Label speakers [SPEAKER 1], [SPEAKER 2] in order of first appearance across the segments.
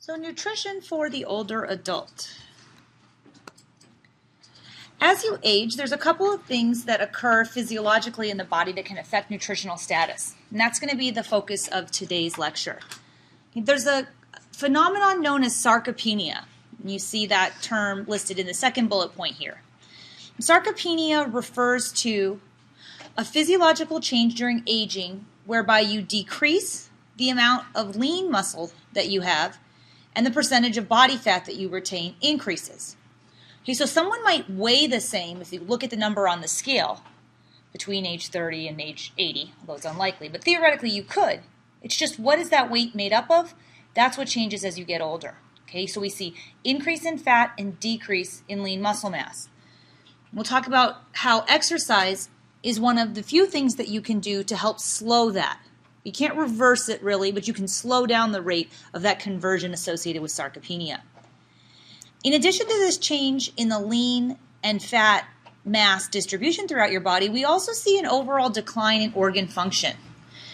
[SPEAKER 1] So nutrition for the older adult. As you age, there's a couple of things that occur physiologically in the body that can affect nutritional status. And that's going to be the focus of today's lecture. There's a phenomenon known as sarcopenia. And you see that term listed in the second bullet point here. Sarcopenia refers to a physiological change during aging whereby you decrease the amount of lean muscle that you have and the percentage of body fat that you retain increases. Okay, so someone might weigh the same if you look at the number on the scale between age 30 and age 80, although it's unlikely, but theoretically you could. It's just what is that weight made up of? That's what changes as you get older. Okay, so we see increase in fat and decrease in lean muscle mass. We'll talk about how exercise is one of the few things that you can do to help slow that. You can't reverse it really, but you can slow down the rate of that conversion associated with sarcopenia. In addition to this change in the lean and fat mass distribution throughout your body, we also see an overall decline in organ function.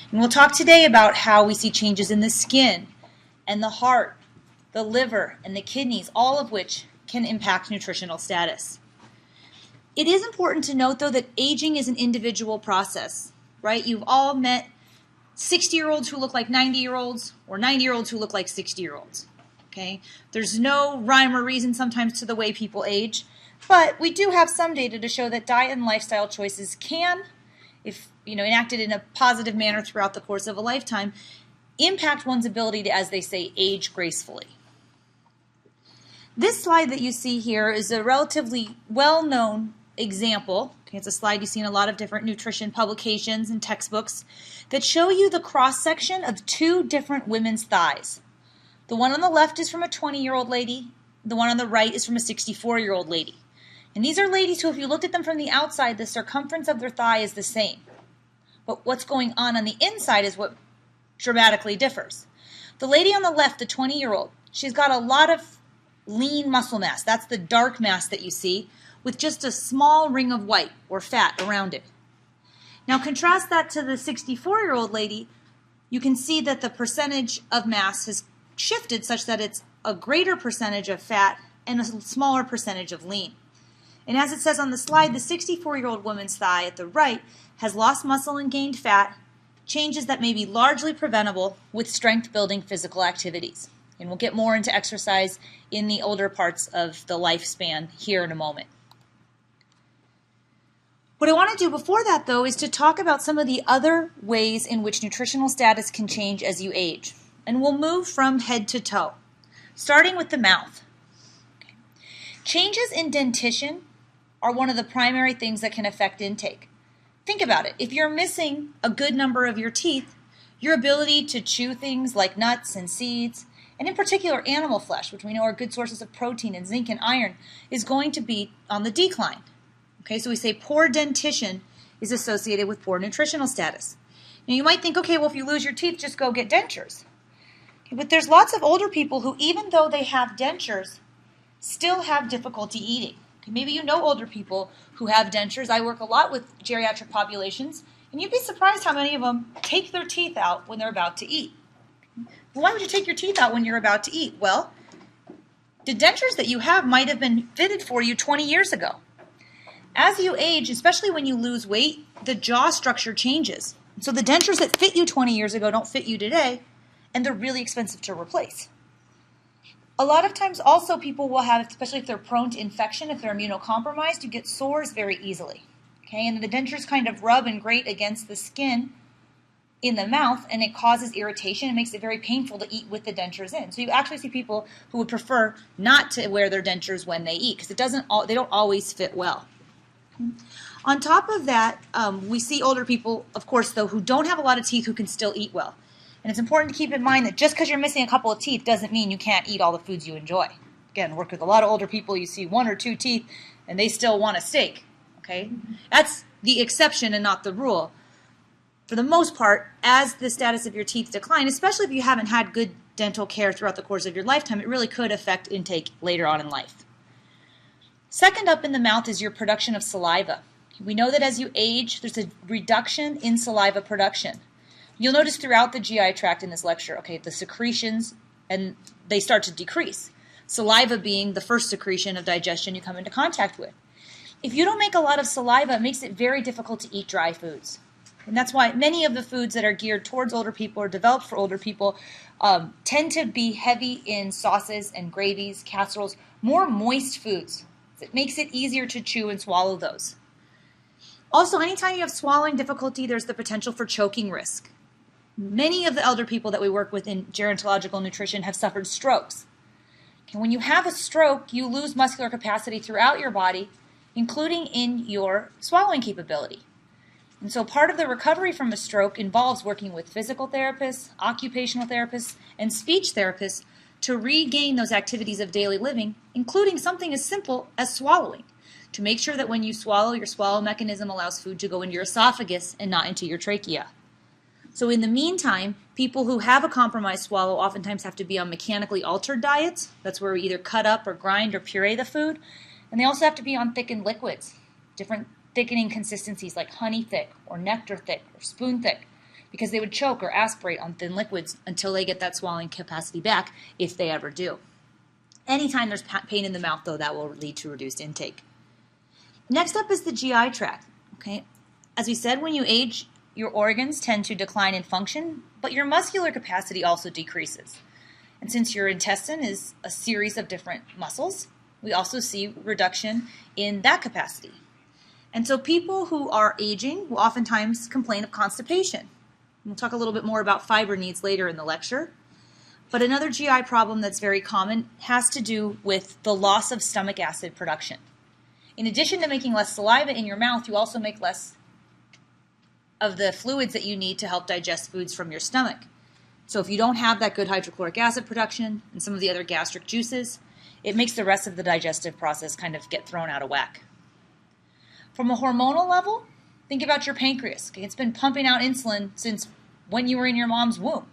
[SPEAKER 1] And we'll talk today about how we see changes in the skin and the heart, the liver, and the kidneys, all of which can impact nutritional status. It is important to note, though, that aging is an individual process, right? You've all met 60-year-olds who look like 90-year-olds or 90-year-olds who look like 60-year-olds. Okay? There's no rhyme or reason sometimes to the way people age, but we do have some data to show that diet and lifestyle choices can, if enacted in a positive manner throughout the course of a lifetime, impact one's ability to, as they say, age gracefully. This slide that you see here is a relatively well-known example. Okay, it's a slide you see in a lot of different nutrition publications and textbooks that show you the cross-section of two different women's thighs. The one on the left is from a 20-year-old lady. The one on the right is from a 64-year-old lady. And these are ladies who, if you looked at them from the outside, the circumference of their thigh is the same. But what's going on the inside is what dramatically differs. The lady on the left, the 20-year-old, she's got a lot of lean muscle mass. That's the dark mass that you see, with just a small ring of white or fat around it. Now contrast that to the 64-year-old lady. You can see that the percentage of mass has shifted such that it's a greater percentage of fat and a smaller percentage of lean. And as it says on the slide, the 64-year-old woman's thigh at the right has lost muscle and gained fat, changes that may be largely preventable with strength-building physical activities. And we'll get more into exercise in the older parts of the lifespan here in a moment. What I want to do before that, though, is to talk about some of the other ways in which nutritional status can change as you age. And we'll move from head to toe, starting with the mouth. Okay. Changes in dentition are one of the primary things that can affect intake. Think about it. If you're missing a good number of your teeth, your ability to chew things like nuts and seeds, and in particular animal flesh, which we know are good sources of protein and zinc and iron, is going to be on the decline. Okay, so we say poor dentition is associated with poor nutritional status. Now you might think, okay, well if you lose your teeth, just go get dentures. Okay, but there's lots of older people who, even though they have dentures, still have difficulty eating. Okay, maybe you know older people who have dentures. I work a lot with geriatric populations, and you'd be surprised how many of them take their teeth out when they're about to eat. Well, why would you take your teeth out when you're about to eat? Well, the dentures that you have might have been fitted for you 20 years ago. As you age, especially when you lose weight, the jaw structure changes. So the dentures that fit you 20 years ago don't fit you today, and they're really expensive to replace. A lot of times also people will have, especially if they're prone to infection, if they're immunocompromised, you get sores very easily. Okay, and the dentures kind of rub and grate against the skin in the mouth, and it causes irritation and makes it very painful to eat with the dentures in. So you actually see people who would prefer not to wear their dentures when they eat because they don't always fit well. On top of that, we see older people, of course, though, who don't have a lot of teeth who can still eat well. And it's important to keep in mind that just because you're missing a couple of teeth doesn't mean you can't eat all the foods you enjoy. Again, work with a lot of older people, you see one or two teeth, and they still want a steak. Okay, that's the exception and not the rule. For the most part, as the status of your teeth decline, especially if you haven't had good dental care throughout the course of your lifetime, it really could affect intake later on in life. Second up in the mouth is your production of saliva. We know that as you age, there's a reduction in saliva production. You'll notice throughout the GI tract in this lecture, okay, the secretions and they start to decrease. Saliva being the first secretion of digestion you come into contact with. If you don't make a lot of saliva, it makes it very difficult to eat dry foods. And that's why many of the foods that are geared towards older people or developed for older people tend to be heavy in sauces and gravies, casseroles, more moist foods. It makes it easier to chew and swallow those. Also, anytime you have swallowing difficulty, there's the potential for choking risk. Many of the elder people that we work with in gerontological nutrition have suffered strokes. And when you have a stroke, you lose muscular capacity throughout your body, including in your swallowing capability. And so part of the recovery from a stroke involves working with physical therapists, occupational therapists, and speech therapists to regain those activities of daily living, including something as simple as swallowing, to make sure that when you swallow, your swallow mechanism allows food to go into your esophagus and not into your trachea. So in the meantime, people who have a compromised swallow oftentimes have to be on mechanically altered diets. That's where we either cut up or grind or puree the food. And they also have to be on thickened liquids, different thickening consistencies like honey thick or nectar thick or spoon thick, because they would choke or aspirate on thin liquids until they get that swallowing capacity back, if they ever do. Anytime there's pain in the mouth, though, that will lead to reduced intake. Next up is the GI tract. Okay, as we said, when you age, your organs tend to decline in function, but your muscular capacity also decreases. And since your intestine is a series of different muscles, we also see reduction in that capacity. And so people who are aging will oftentimes complain of constipation. We'll talk a little bit more about fiber needs later in the lecture. But another GI problem that's very common has to do with the loss of stomach acid production. In addition to making less saliva in your mouth, you also make less of the fluids that you need to help digest foods from your stomach. So if you don't have that good hydrochloric acid production and some of the other gastric juices, it makes the rest of the digestive process kind of get thrown out of whack. From a hormonal level, think about your pancreas. Okay? It's been pumping out insulin since when you were in your mom's womb.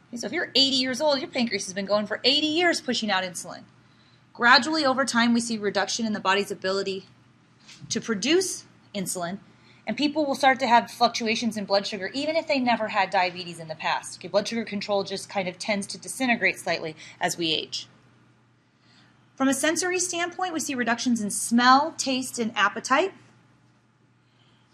[SPEAKER 1] Okay? So if you're 80 years old, your pancreas has been going for 80 years pushing out insulin. Gradually, over time, we see reduction in the body's ability to produce insulin, and people will start to have fluctuations in blood sugar even if they never had diabetes in the past. Okay? Blood sugar control just kind of tends to disintegrate slightly as we age. From a sensory standpoint, we see reductions in smell, taste, and appetite.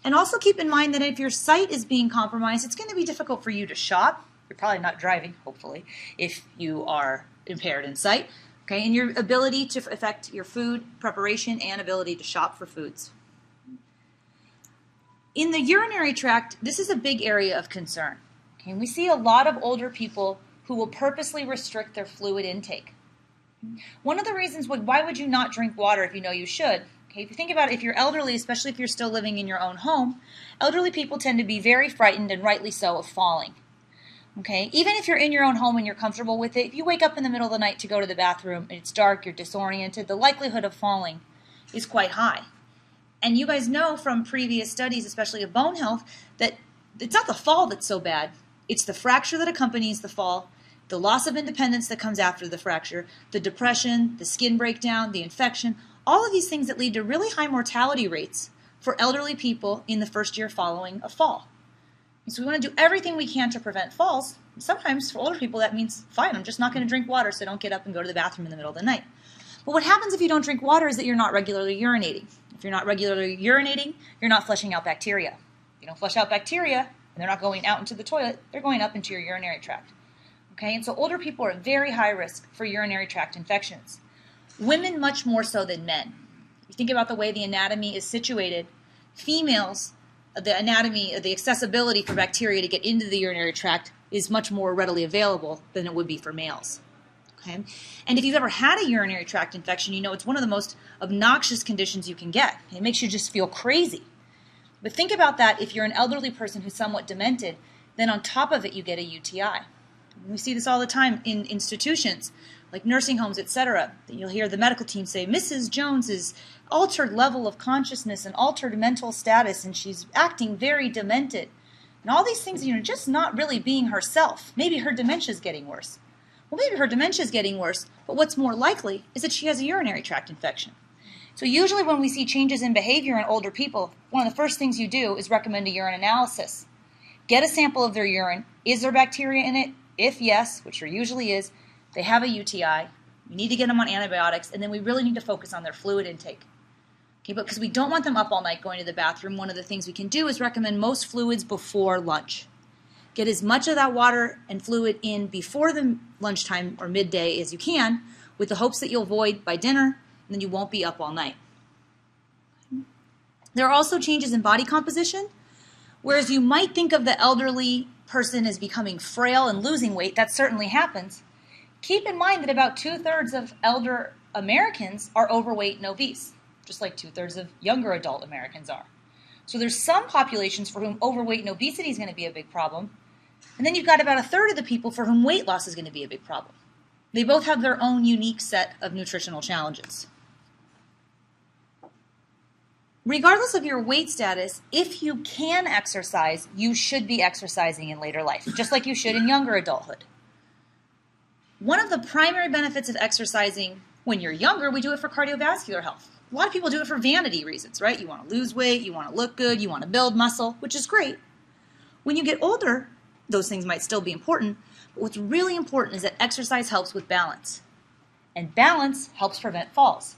[SPEAKER 1] And also keep in mind that if your sight is being compromised, it's going to be difficult for you to shop. You're probably not driving, hopefully, if you are impaired in sight. Okay, and your ability to affect your food preparation and ability to shop for foods. In the urinary tract, this is a big area of concern. Okay, and we see a lot of older people who will purposely restrict their fluid intake. One of the reasons why would you not drink water if you know you should? Okay, if you think about it, if you're elderly, especially if you're still living in your own home, elderly people tend to be very frightened, and rightly so, of falling. Okay, even if you're in your own home and you're comfortable with it, if you wake up in the middle of the night to go to the bathroom and it's dark, you're disoriented, the likelihood of falling is quite high. And you guys know from previous studies, especially of bone health, that it's not the fall that's so bad. It's the fracture that accompanies the fall, the loss of independence that comes after the fracture, the depression, the skin breakdown, the infection, all of these things that lead to really high mortality rates for elderly people in the first year following a fall. So we want to do everything we can to prevent falls. Sometimes for older people that means, fine, I'm just not going to drink water, so don't get up and go to the bathroom in the middle of the night. But what happens if you don't drink water is that you're not regularly urinating. If you're not regularly urinating, you're not flushing out bacteria. If you don't flush out bacteria, and they're not going out into the toilet, they're going up into your urinary tract. Okay, and so older people are at very high risk for urinary tract infections. Women much more so than men. If you think about the way the anatomy is situated, females, the anatomy, the accessibility for bacteria to get into the urinary tract is much more readily available than it would be for males. Okay? And if you've ever had a urinary tract infection, you know it's one of the most obnoxious conditions you can get. It makes you just feel crazy. But think about that if you're an elderly person who's somewhat demented, then on top of it you get a UTI. We see this all the time in institutions like nursing homes, etc. You'll hear the medical team say, Mrs. Jones's altered level of consciousness and altered mental status, and she's acting very demented. And all these things, just not really being herself. Maybe her dementia's getting worse. Well, maybe her dementia's getting worse, but what's more likely is that she has a urinary tract infection. So usually when we see changes in behavior in older people, one of the first things you do is recommend a urine analysis. Get a sample of their urine. Is there bacteria in it? If yes, which there usually is, they have a UTI, we need to get them on antibiotics, and then we really need to focus on their fluid intake. Okay, but because we don't want them up all night going to the bathroom, one of the things we can do is recommend most fluids before lunch. Get as much of that water and fluid in before the lunchtime or midday as you can, with the hopes that you'll void by dinner, and then you won't be up all night. There are also changes in body composition. Whereas you might think of the elderly person as becoming frail and losing weight, that certainly happens. Keep in mind that about 2/3 of elder Americans are overweight and obese, just like 2/3 of younger adult Americans are. So there's some populations for whom overweight and obesity is going to be a big problem. And then you've got about 1/3 of the people for whom weight loss is going to be a big problem. They both have their own unique set of nutritional challenges. Regardless of your weight status, if you can exercise, you should be exercising in later life, just like you should in younger adulthood. One of the primary benefits of exercising when you're younger, we do it for cardiovascular health. A lot of people do it for vanity reasons, right? You want to lose weight, you want to look good, you want to build muscle, which is great. When you get older, those things might still be important, but what's really important is that exercise helps with balance. And balance helps prevent falls.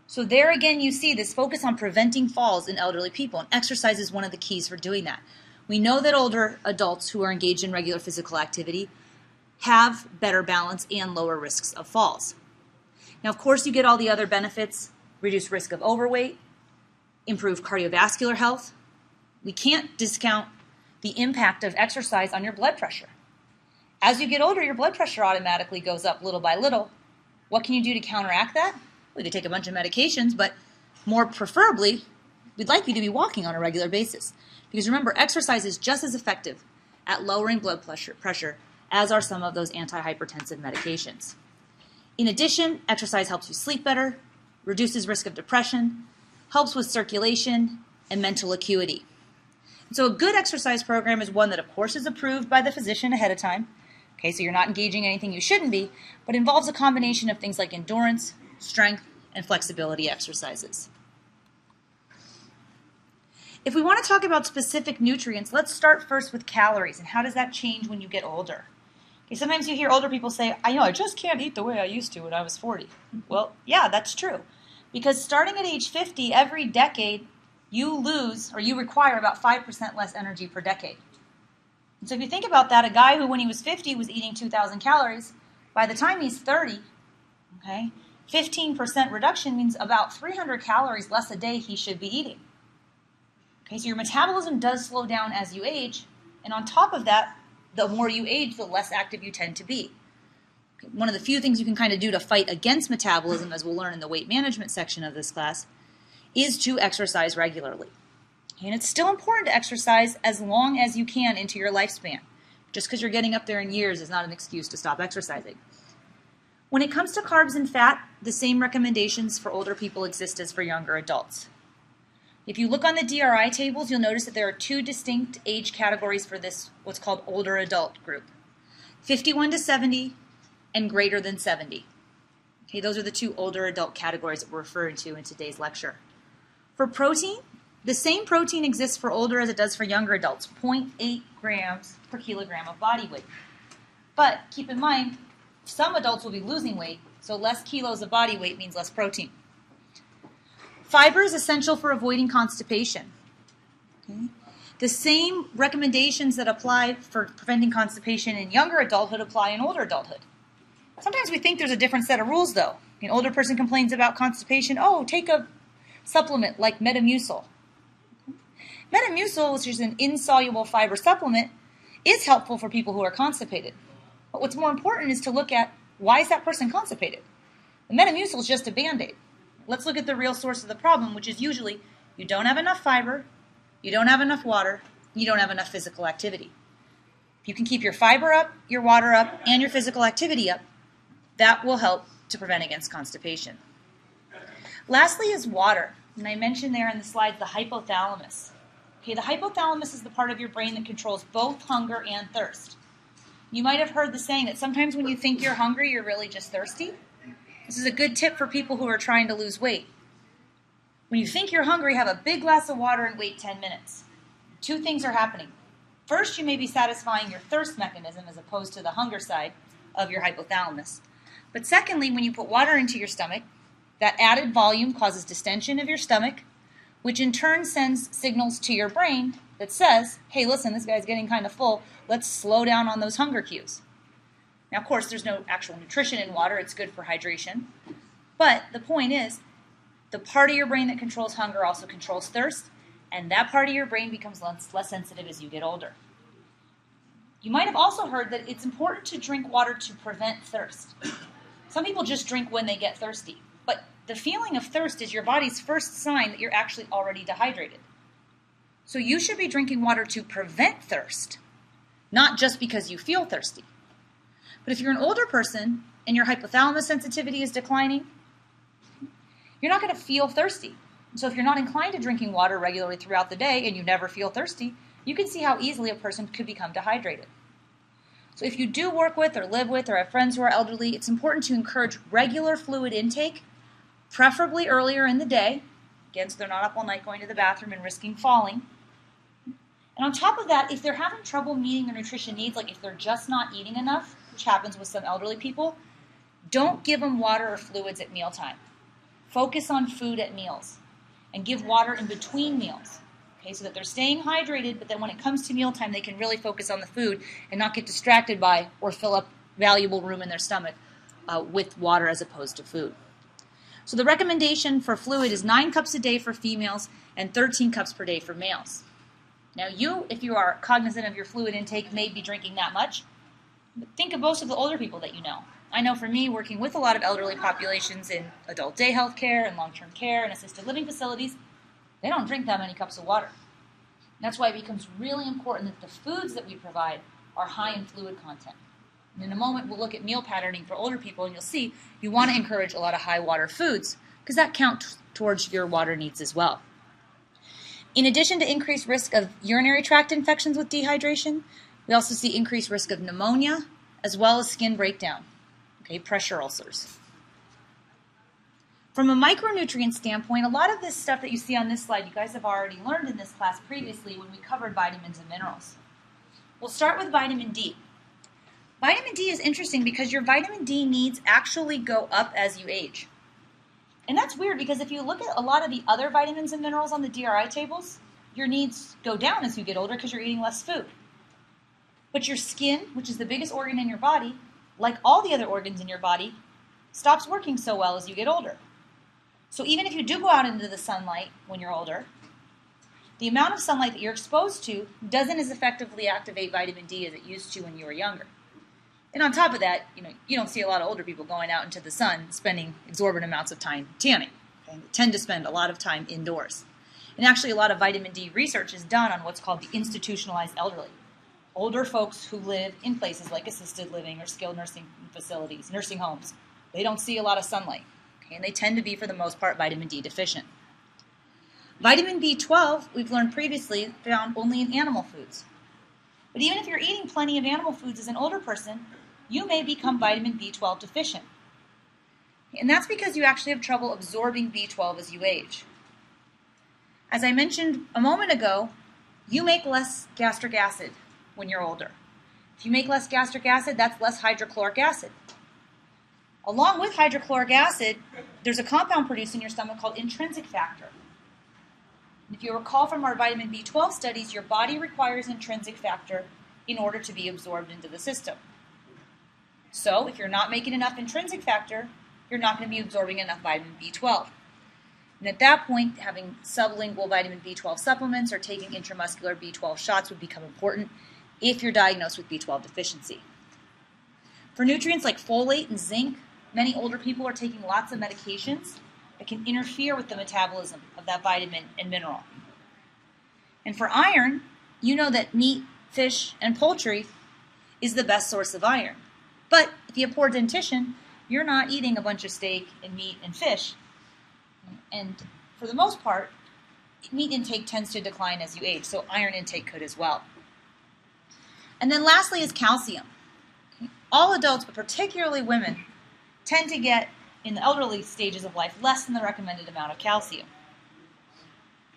[SPEAKER 1] So there again, you see this focus on preventing falls in elderly people, and exercise is one of the keys for doing that. We know that older adults who are engaged in regular physical activity have better balance and lower risks of falls. Now, of course, you get all the other benefits: reduced risk of overweight, improved cardiovascular health. We can't discount the impact of exercise on your blood pressure. As you get older, your blood pressure automatically goes up little by little. What can you do to counteract that? We could take a bunch of medications, but more preferably, we'd like you to be walking on a regular basis. Because remember, exercise is just as effective at lowering blood pressure as are some of those antihypertensive medications. In addition, exercise helps you sleep better, reduces risk of depression, helps with circulation, and mental acuity. So a good exercise program is one that, of course, is approved by the physician ahead of time. Okay, so you're not engaging in anything you shouldn't be, but involves a combination of things like endurance, strength, and flexibility exercises. If we want to talk about specific nutrients, let's start first with calories and how does that change when you get older. Okay, sometimes you hear older people say, I just can't eat the way I used to when I was 40. Well, yeah, that's true. Because starting at age 50, every decade, you require about 5% less energy per decade. And so if you think about that, a guy who when he was 50 was eating 2,000 calories, by the time he's 30, okay, 15% reduction means about 300 calories less a day he should be eating. Okay, so your metabolism does slow down as you age, and on top of that, the more you age, the less active you tend to be. Okay, one of the few things you can kind of do to fight against metabolism, as we'll learn in the weight management section of this class, is to exercise regularly. Okay, and it's still important to exercise as long as you can into your lifespan. Just because you're getting up there in years is not an excuse to stop exercising. When it comes to carbs and fat, the same recommendations for older people exist as for younger adults. If you look on the DRI tables, you'll notice that there are two distinct age categories for this, what's called older adult group. 51 to 70 and greater than 70. Okay, those are the two older adult categories that we're referring to in today's lecture. For protein, the same protein exists for older as it does for younger adults, 0.8 grams per kilogram of body weight. But keep in mind, some adults will be losing weight, so less kilos of body weight means less protein. Fiber is essential for avoiding constipation. Okay? The same recommendations that apply for preventing constipation in younger adulthood apply in older adulthood. Sometimes we think there's a different set of rules, though. An older person complains about constipation. Oh, take a supplement like Metamucil. Metamucil, which is an insoluble fiber supplement, is helpful for people who are constipated. But what's more important is to look at why is that person constipated? The Metamucil is just a Band-Aid. Let's look at the real source of the problem, which is usually you don't have enough fiber, you don't have enough water, you don't have enough physical activity. If you can keep your fiber up, your water up, and your physical activity up, that will help to prevent against constipation. Lastly is water. And I mentioned there in the slides the hypothalamus. Okay, the hypothalamus is the part of your brain that controls both hunger and thirst. You might have heard the saying that sometimes when you think you're hungry, you're really just thirsty. This is a good tip for people who are trying to lose weight. When you think you're hungry, have a big glass of water and wait 10 minutes. Two things are happening. First, you may be satisfying your thirst mechanism as opposed to the hunger side, of your hypothalamus. But secondly, when you put water into your stomach, that added volume causes distension of your stomach, which in turn sends signals to your brain that says, hey, listen, this guy's getting kind of full. Let's slow down on those hunger cues. Now, of course, there's no actual nutrition in water. It's good for hydration. But the point is, the part of your brain that controls hunger also controls thirst, and that part of your brain becomes less sensitive as you get older. You might have also heard that it's important to drink water to prevent thirst. Some people just drink when they get thirsty, but the feeling of thirst is your body's first sign that you're actually already dehydrated. So you should be drinking water to prevent thirst, not just because you feel thirsty. But if you're an older person and your hypothalamus sensitivity is declining, you're not going to feel thirsty. So if you're not inclined to drinking water regularly throughout the day and you never feel thirsty, you can see how easily a person could become dehydrated. So if you do work with or live with or have friends who are elderly, it's important to encourage regular fluid intake, preferably earlier in the day, again, so they're not up all night going to the bathroom and risking falling. And on top of that, if they're having trouble meeting their nutrition needs, like if they're just not eating enough, which happens with some elderly people, don't give them water or fluids at mealtime. Focus on food at meals and give water in between meals, okay, so that they're staying hydrated, but then when it comes to mealtime, they can really focus on the food and not get distracted by or fill up valuable room in their stomach with water as opposed to food. So the recommendation for fluid is 9 cups a day for females and 13 cups per day for males. Now you, if you are cognizant of your fluid intake, may be drinking that much. But think of most of the older people that you know. I know for me, working with a lot of elderly populations in adult day health care and long-term care and assisted living facilities, they don't drink that many cups of water. That's why it becomes really important that the foods that we provide are high in fluid content. And in a moment, we'll look at meal patterning for older people, and you'll see you want to encourage a lot of high water foods because that counts towards your water needs as well. In addition to increased risk of urinary tract infections with dehydration, we also see increased risk of pneumonia as well as skin breakdown, okay, pressure ulcers. From a micronutrient standpoint, a lot of this stuff that you see on this slide, you guys have already learned in this class previously when we covered vitamins and minerals. We'll start with vitamin D. Vitamin D is interesting because your vitamin D needs actually go up as you age. And that's weird because if you look at a lot of the other vitamins and minerals on the DRI tables, your needs go down as you get older because you're eating less food. But your skin, which is the biggest organ in your body, like all the other organs in your body, stops working so well as you get older. So even if you do go out into the sunlight when you're older, the amount of sunlight that you're exposed to doesn't as effectively activate vitamin D as it used to when you were younger. And on top of that, you don't see a lot of older people going out into the sun spending exorbitant amounts of time tanning. Okay? They tend to spend a lot of time indoors. And actually a lot of vitamin D research is done on what's called the institutionalized elderly. Older folks who live in places like assisted living or skilled nursing facilities, nursing homes. They don't see a lot of sunlight. Okay? And they tend to be, for the most part, vitamin D deficient. Vitamin B12, we've learned previously, found only in animal foods. But even if you're eating plenty of animal foods as an older person, you may become vitamin B12 deficient. And that's because you actually have trouble absorbing B12 as you age. As I mentioned a moment ago, you make less gastric acid when you're older. If you make less gastric acid, that's less hydrochloric acid. Along with hydrochloric acid, there's a compound produced in your stomach called intrinsic factor. If you recall from our vitamin B12 studies, your body requires intrinsic factor in order to be absorbed into the system. So if you're not making enough intrinsic factor, you're not going to be absorbing enough vitamin B12. And at that point, having sublingual vitamin B12 supplements or taking intramuscular B12 shots would become important if you're diagnosed with B12 deficiency. For nutrients like folate and zinc, many older people are taking lots of medications that can interfere with the metabolism of that vitamin and mineral. And for iron, you know that meat, fish, and poultry is the best source of iron. But if you have poor dentition, you're not eating a bunch of steak and meat and fish. And for the most part, meat intake tends to decline as you age, so iron intake could as well. And then lastly is calcium. All adults, but particularly women, tend to get, in the elderly stages of life, less than the recommended amount of calcium.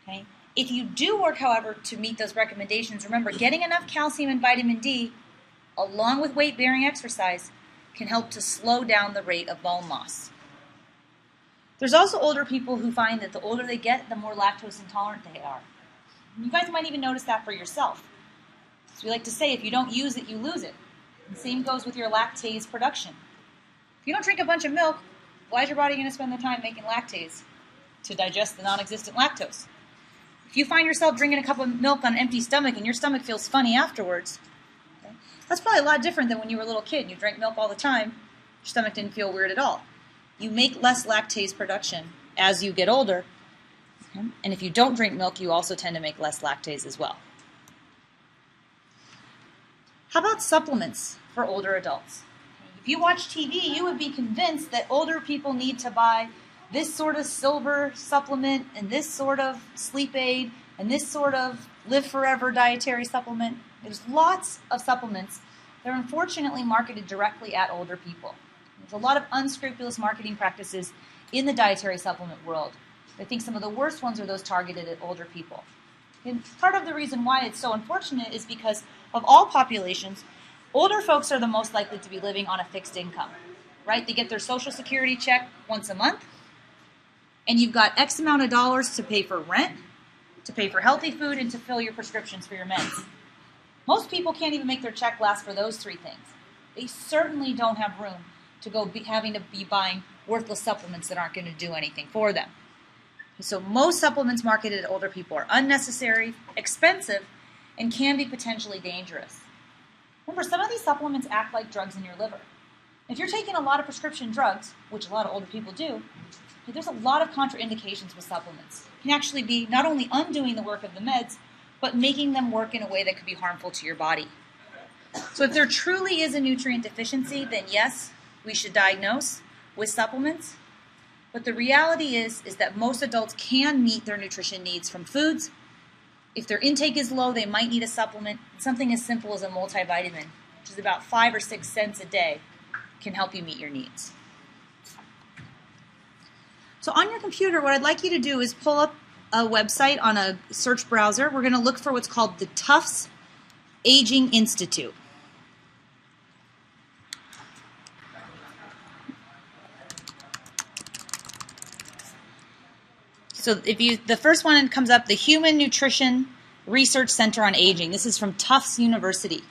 [SPEAKER 1] Okay? If you do work, however, to meet those recommendations, remember, getting enough calcium and vitamin D, along with weight-bearing exercise, can help to slow down the rate of bone loss. There's also older people who find that the older they get, the more lactose intolerant they are. You guys might even notice that for yourself. So we like to say, if you don't use it, you lose it. The same goes with your lactase production. If you don't drink a bunch of milk, why is your body going to spend the time making lactase to digest the non-existent lactose? If you find yourself drinking a cup of milk on an empty stomach and your stomach feels funny afterwards, okay, that's probably a lot different than when you were a little kid and you drank milk all the time. Your stomach didn't feel weird at all. You make less lactase production as you get older. Okay? And if you don't drink milk, you also tend to make less lactase as well. How about supplements for older adults? If you watch TV, you would be convinced that older people need to buy this sort of silver supplement and this sort of sleep aid and this sort of live forever dietary supplement. There's lots of supplements that are unfortunately marketed directly at older people. There's a lot of unscrupulous marketing practices in the dietary supplement world. I think some of the worst ones are those targeted at older people. And part of the reason why it's so unfortunate is because of all populations, older folks are the most likely to be living on a fixed income, right? They get their Social Security check once a month, and you've got X amount of dollars to pay for rent, to pay for healthy food, and to fill your prescriptions for your meds. Most people can't even make their check last for those three things. They certainly don't have room to go having to be buying worthless supplements that aren't going to do anything for them. So most supplements marketed at older people are unnecessary, expensive, and can be potentially dangerous. Remember, some of these supplements act like drugs in your liver. If you're taking a lot of prescription drugs, which a lot of older people do, there's a lot of contraindications with supplements. It can actually be not only undoing the work of the meds, but making them work in a way that could be harmful to your body. So if there truly is a nutrient deficiency, then yes, we should diagnose with supplements. But the reality is that most adults can meet their nutrition needs from foods. If their intake is low, they might need a supplement. Something as simple as a multivitamin, which is about 5 or 6 cents a day, can help you meet your needs. So on your computer, what I'd like you to do is pull up a website on a search browser. We're going to look for what's called the Tufts Aging Institute. So the first one that comes up, the Human Nutrition Research Center on Aging. This is from Tufts University.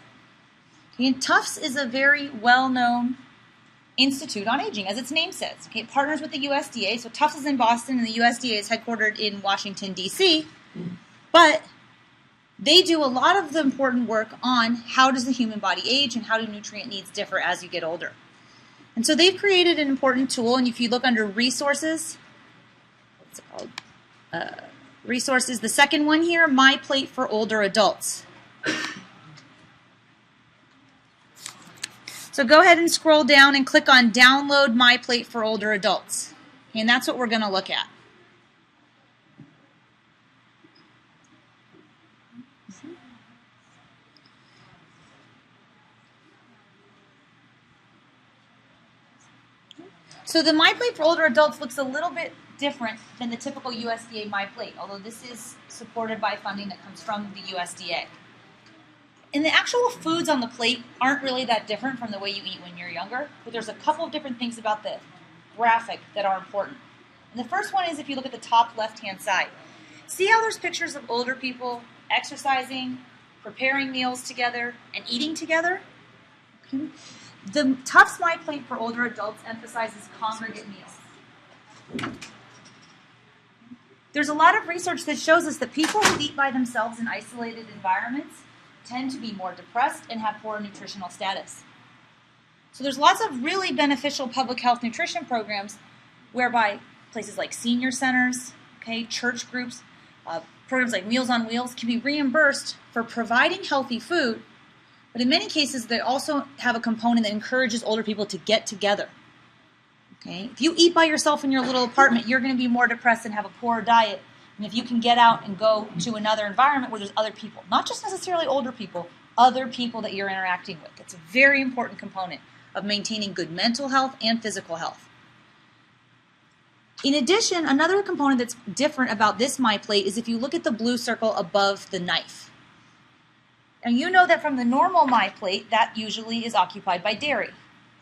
[SPEAKER 1] Okay, and Tufts is a very well-known institute on aging, as its name says. Okay, it partners with the USDA. So Tufts is in Boston, and the USDA is headquartered in Washington, D.C. But they do a lot of the important work on how does the human body age and how do nutrient needs differ as you get older. And so they've created an important tool, and if you look under resources, what's it called? Resources, the second one here, My Plate for Older Adults. So go ahead and scroll down and click on Download My Plate for Older Adults. And that's what we're going to look at. So the My Plate for Older Adults looks a little bit different than the typical USDA My Plate, although this is supported by funding that comes from the USDA. And the actual foods on the plate aren't really that different from the way you eat when you're younger, but there's a couple of different things about the graphic that are important. And the first one is if you look at the top left-hand side. See how there's pictures of older people exercising, preparing meals together, and eating together? Okay. The Tufts My Plate for Older Adults emphasizes congregate meals. There's a lot of research that shows us that people who eat by themselves in isolated environments tend to be more depressed and have poor nutritional status. So there's lots of really beneficial public health nutrition programs whereby places like senior centers, okay, church groups, programs like Meals on Wheels can be reimbursed for providing healthy food, but in many cases they also have a component that encourages older people to get together. Okay? If you eat by yourself in your little apartment, you're going to be more depressed and have a poor diet. And if you can get out and go to another environment where there's other people, not just necessarily older people, other people that you're interacting with. It's a very important component of maintaining good mental health and physical health. In addition, another component that's different about this My Plate is if you look at the blue circle above the knife. And you know that from the normal My Plate, that usually is occupied by dairy.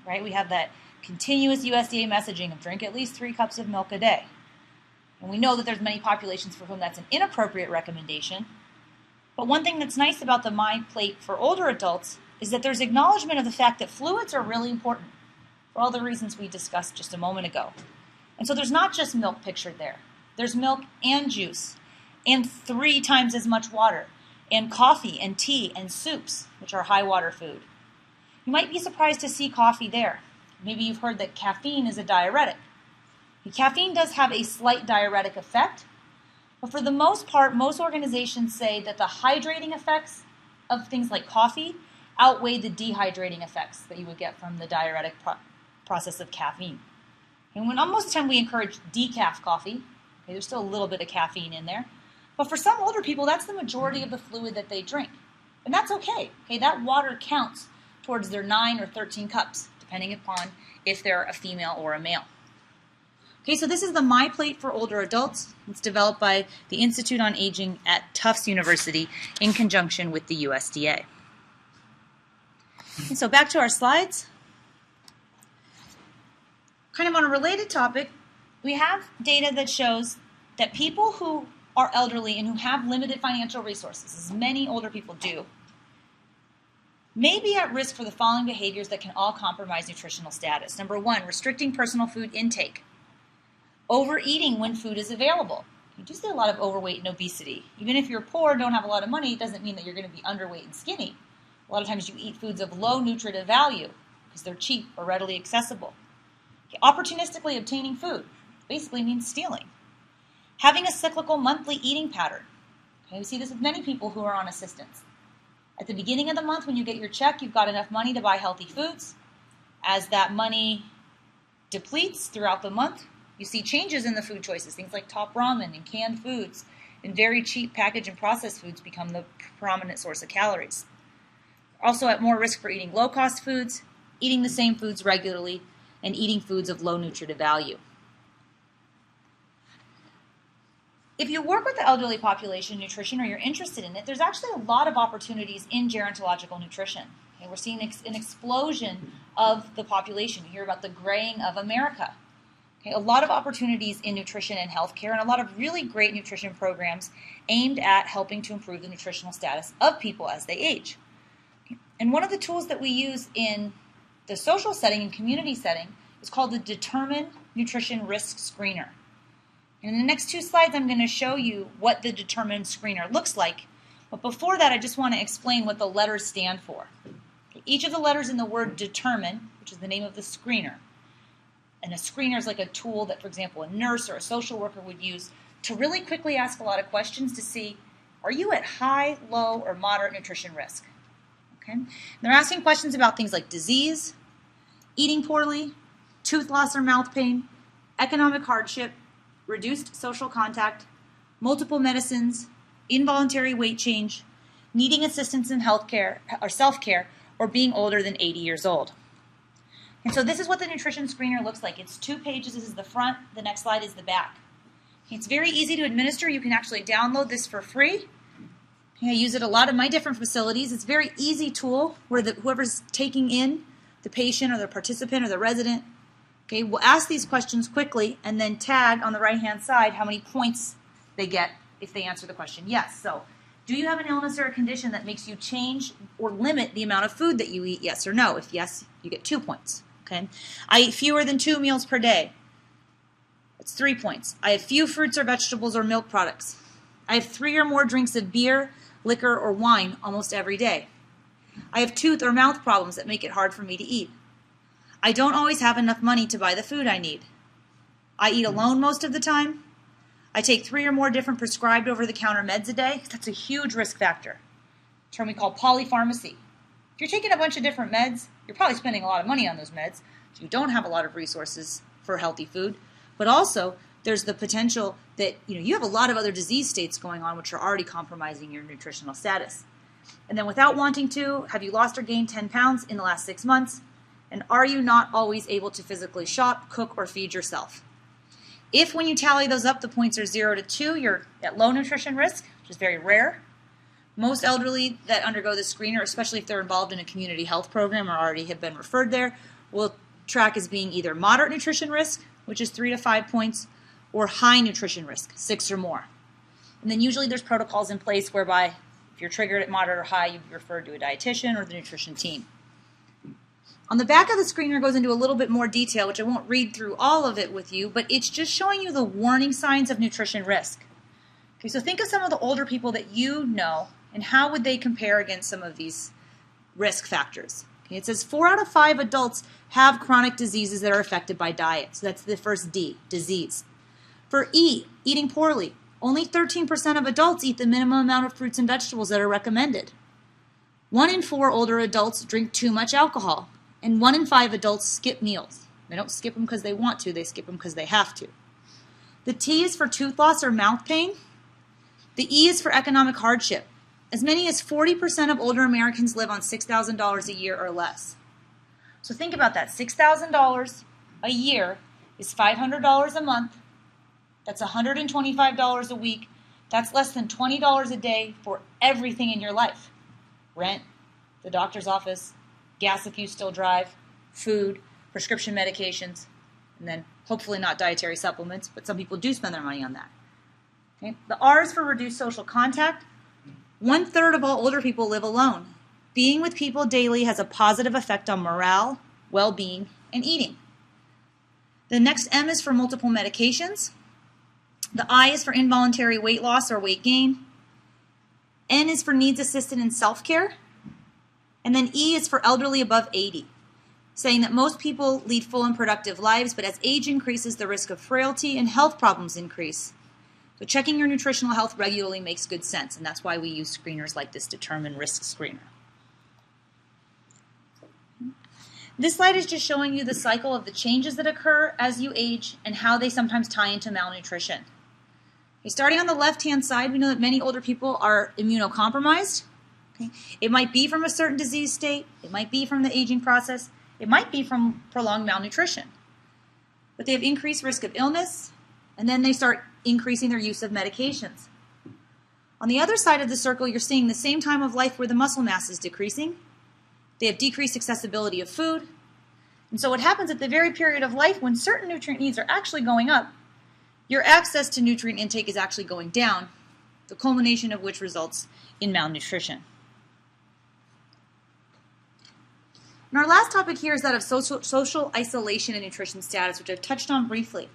[SPEAKER 1] right? We have that continuous USDA messaging of drink at least 3 cups of milk a day. And we know that there's many populations for whom that's an inappropriate recommendation. But one thing that's nice about the My Plate for older adults is that there's acknowledgement of the fact that fluids are really important for all the reasons we discussed just a moment ago. And so there's not just milk pictured there. There's milk and juice, and 3 times as much water, and coffee and tea and soups, which are high water food. You might be surprised to see coffee there. Maybe you've heard that caffeine is a diuretic. Caffeine does have a slight diuretic effect, but for the most part, most organizations say that the hydrating effects of things like coffee outweigh the dehydrating effects that you would get from the diuretic process of caffeine. And when most of the time we encourage decaf coffee, there's still a little bit of caffeine in there, but for some older people, that's the majority of the fluid that they drink. And that's okay. That water counts towards their 9 or 13 cups, depending upon if they're a female or a male. So this is the My Plate for older adults. It's developed by the Institute on Aging at Tufts University in conjunction with the USDA. And so back to our slides. Kind of on a related topic, we have data that shows that people who are elderly and who have limited financial resources, as many older people do, may be at risk for the following behaviors that can all compromise nutritional status. Number 1, restricting personal food intake. Overeating when food is available. You do see a lot of overweight and obesity. Even if you're poor and don't have a lot of money, it doesn't mean that you're going to be underweight and skinny. A lot of times you eat foods of low nutritive value because they're cheap or readily accessible. Opportunistically obtaining food basically means stealing. Having a cyclical monthly eating pattern. We see this with many people who are on assistance. At the beginning of the month when you get your check, you've got enough money to buy healthy foods. As that money depletes throughout the month, you see changes in the food choices. Things like Top Ramen and canned foods and very cheap packaged and processed foods become the prominent source of calories. Also at more risk for eating low-cost foods, eating the same foods regularly, and eating foods of low nutritive value. If you work with the elderly population nutrition or you're interested in it, there's actually a lot of opportunities in gerontological nutrition. We're seeing an explosion of the population. You hear about the graying of America. A lot of opportunities in nutrition and healthcare, and a lot of really great nutrition programs aimed at helping to improve the nutritional status of people as they age. And one of the tools that we use in the social setting and community setting is called the Determine Nutrition Risk Screener. And in the next 2 slides, I'm going to show you what the Determine Screener looks like. But before that, I just want to explain what the letters stand for. Each of the letters in the word determine, which is the name of the screener. And a screener is like a tool that, for example, a nurse or a social worker would use to really quickly ask a lot of questions to see, are you at high, low, or moderate nutrition risk? And they're asking questions about things like disease, eating poorly, tooth loss or mouth pain, economic hardship, reduced social contact, multiple medicines, involuntary weight change, needing assistance in healthcare or self-care, or being older than 80 years old. And so this is what the nutrition screener looks like. It's 2 pages. This is the front. The next slide is the back. It's very easy to administer. You can actually download this for free. I use it a lot in my different facilities. It's a very easy tool where whoever's taking in the patient or the participant or the resident, will ask these questions quickly and then tag on the right-hand side how many points they get if they answer the question yes. So, do you have an illness or a condition that makes you change or limit the amount of food that you eat, yes or no? If yes, you get 2 points. I eat fewer than 2 meals per day. That's 3 points. I have few fruits or vegetables or milk products. I have 3 or more drinks of beer, liquor, or wine almost every day. I have tooth or mouth problems that make it hard for me to eat. I don't always have enough money to buy the food I need. I eat alone most of the time. I take 3 or more different prescribed over-the-counter meds a day. That's a huge risk factor. A term we call polypharmacy. If you're taking a bunch of different meds, you're probably spending a lot of money on those meds. So you don't have a lot of resources for healthy food. But also, there's the potential that you have a lot of other disease states going on which are already compromising your nutritional status. And then without wanting to, have you lost or gained 10 pounds in the last 6 months? And are you not always able to physically shop, cook, or feed yourself? If when you tally those up, the points are 0 to 2, you're at low nutrition risk, which is very rare. Most elderly that undergo this screener, especially if they're involved in a community health program or already have been referred there, will track as being either moderate nutrition risk, which is 3 to 5 points, or high nutrition risk, 6 or more. And then usually there's protocols in place whereby if you're triggered at moderate or high, you'd be referred to a dietitian or the nutrition team. On the back of the screener goes into a little bit more detail, which I won't read through all of it with you, but it's just showing you the warning signs of nutrition risk. Okay, so think of some of the older people that you know, and how would they compare against some of these risk factors? Okay, it says 4 out of 5 adults have chronic diseases that are affected by diet. So that's the first D, disease. For E, eating poorly, only 13% of adults eat the minimum amount of fruits and vegetables that are recommended. 1 in 4 older adults drink too much alcohol, and 1 in 5 adults skip meals. They don't skip them because they want to, they skip them because they have to. The T is for tooth loss or mouth pain. The E is for economic hardship. As many as 40% of older Americans live on $6,000 a year or less. So think about that. $6,000 a year is $500 a month. That's $125 a week. That's less than $20 a day for everything in your life. Rent, the doctor's office, gas if you still drive, food, prescription medications, and then hopefully not dietary supplements, but some people do spend their money on that. Okay? The R is for reduced social contact. 1/3 of all older people live alone. Being with people daily has a positive effect on morale, well-being, and eating. The next M is for multiple medications. The I is for involuntary weight loss or weight gain. N is for needs assisted in self-care. And then E is for elderly above 80, saying that most people lead full and productive lives, but as age increases, the risk of frailty and health problems increase. So checking your nutritional health regularly makes good sense, and that's why we use screeners like this Determine Risk Screener. This slide is just showing you the cycle of the changes that occur as you age and how they sometimes tie into malnutrition. Okay, starting on the left-hand side, we know that many older people are immunocompromised. Okay? It might be from a certain disease state, it might be from the aging process, it might be from prolonged malnutrition. But they have increased risk of illness, and then they start increasing their use of medications. On the other side of the circle, you're seeing the same time of life where the muscle mass is decreasing. They have decreased accessibility of food. And so what happens at the very period of life when certain nutrient needs are actually going up, your access to nutrient intake is actually going down, the culmination of which results in malnutrition. And our last topic here is that of social isolation and nutrition status, which I've touched on briefly.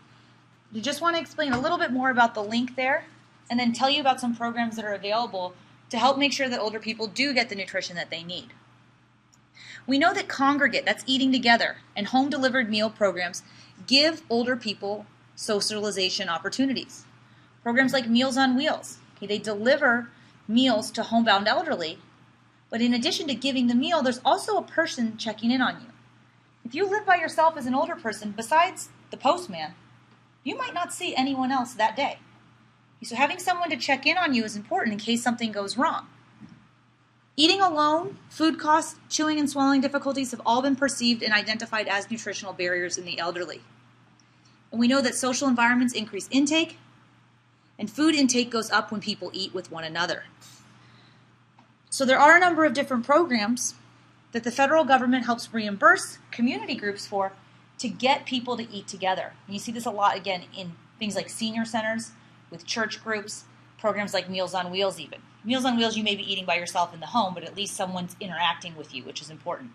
[SPEAKER 1] I just want to explain a little bit more about the link there and then tell you about some programs that are available to help make sure that older people do get the nutrition that they need. We know that congregate, that's eating together, and home-delivered meal programs give older people socialization opportunities. Programs like Meals on Wheels, okay, they deliver meals to homebound elderly, but in addition to giving the meal, there's also a person checking in on you. If you live by yourself as an older person, besides the postman, you might not see anyone else that day. So having someone to check in on you is important in case something goes wrong. Eating alone, food costs, chewing and swallowing difficulties have all been perceived and identified as nutritional barriers in the elderly. And we know that social environments increase intake, and food intake goes up when people eat with one another. So there are a number of different programs that the federal government helps reimburse community groups for to get people to eat together. And you see this a lot, again, in things like senior centers, with church groups, programs like Meals on Wheels even. Meals on Wheels, you may be eating by yourself in the home, but at least someone's interacting with you, which is important.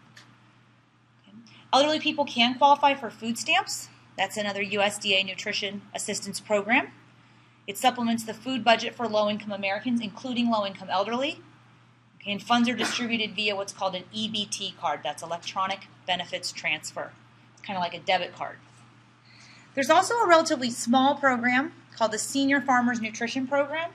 [SPEAKER 1] Okay. Elderly people can qualify for food stamps. That's another USDA nutrition assistance program. It supplements the food budget for low-income Americans, including low-income elderly. Okay, and funds are distributed via what's called an EBT card. That's electronic benefits transfer. It's kind of like a debit card. There's also a relatively small program called the Senior Farmers Nutrition Program.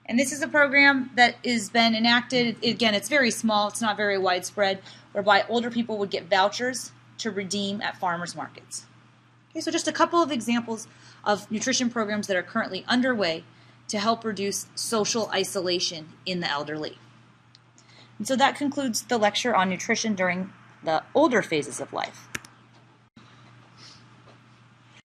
[SPEAKER 1] And this is a program that has been enacted, again, it's very small, it's not very widespread, whereby older people would get vouchers to redeem at farmers markets. Okay, so just a couple of examples of nutrition programs that are currently underway to help reduce social isolation in the elderly. And so that concludes the lecture on nutrition during the older phases of life.